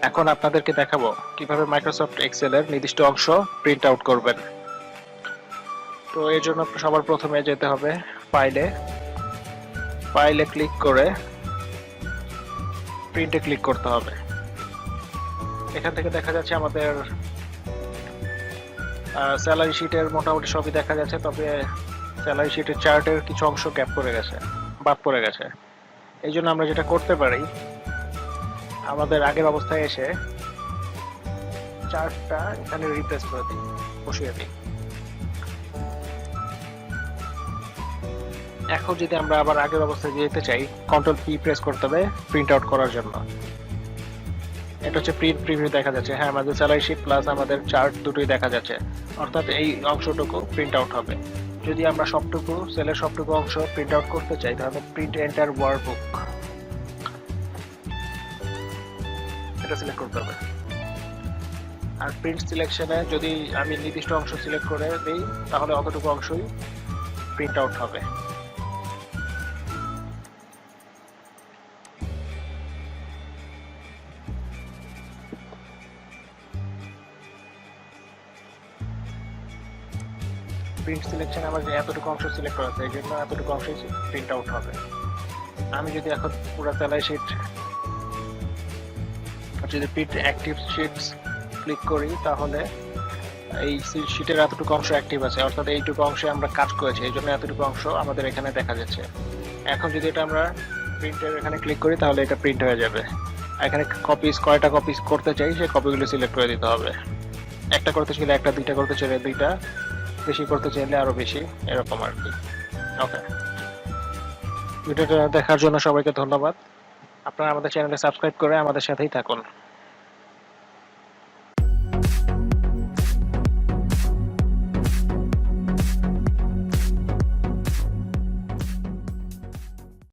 এখন আপনাদেরকে দেখাবো কিভাবে মাইক্রোসফট এক্সেল এর নির্দিষ্ট অংশ প্রিন্ট আউট করবেন। তো এর জন্য সবার প্রথমে যেতে হবে ফাইলে ক্লিক করে প্রিন্টে ক্লিক করতে হবে। এখান থেকে দেখা যাচ্ছে আমাদের স্যালারি শিটের মোটামুটি সবই দেখা যাচ্ছে, তবে স্যালারি শিটের চার্টের কিছু অংশ বাদ পড়ে গেছে। এই জন্য আমরা যেটা করতে পারি, আমাদের আগের অবস্থায় এসে চার্টটা এখানে রিপ্লেস করে দিই, বসিয়ে দিই। এখন যদি আমরা আবার আগের অবস্থায় যেতে চাই, কন্ট্রোল পি প্রেস করতে হবে প্রিন্ট আউট করার জন্য। এটা হচ্ছে প্রিন্ট প্রিভিউ দেখা যাচ্ছে। হ্যাঁ, আমাদের স্যালারি শিট প্লাস আমাদের চার্ট দুটোই দেখা যাচ্ছে, অর্থাৎ এই অংশটুকু প্রিন্ট আউট হবে। যদি আমরা সেলের সবটুকু অংশ প্রিন্ট আউট করতে চাই, তাহলে প্রিন্ট এন্টার ওয়ার্কবুক এটা সিলেক্ট করতে হবে। আর প্রিন্ট সিলেকশনে যদি আমি নির্দিষ্ট অংশ সিলেক্ট করে দিই, তাহলে অতটুকু অংশই প্রিন্ট আউট হবে। প্রিন্ট সিলেকশন আমার যে এতটুকু অংশ সিলেক্ট করা আছে, এই জন্য এতটুকু অংশই প্রিন্ট আউট হবে। আমি যদি এখন পুরো স্যালারি শিট, যদি প্রিন্ট অ্যাক্টিভ শিটস ক্লিক করি, তাহলে এই শিটের এতটুকু অংশ অ্যাক্টিভ আছে, অর্থাৎ এইটুকু অংশে আমরা কাজ করেছি, এই জন্য এতটুকু অংশ আমাদের এখানে দেখা যাচ্ছে। এখন যদি এটা আমরা প্রিন্টের এখানে ক্লিক করি, তাহলে এটা প্রিন্ট হয়ে যাবে। এখানে কয়টা কপিস করতে চাই, সেই কপিগুলো সিলেক্ট করে দিতে হবে। একটা করতে চাইলে একটা, দুইটা করতে চাইলে দুইটা, বেশি করতে চাইলে আরো বেশি, এরকম আর কি। ওকে, ভিডিওটা দেখার জন্য সবাইকে ধন্যবাদ। আপনারা আমাদের চ্যানেলে সাবস্ক্রাইব করে আমাদের সাথেই থাকুন।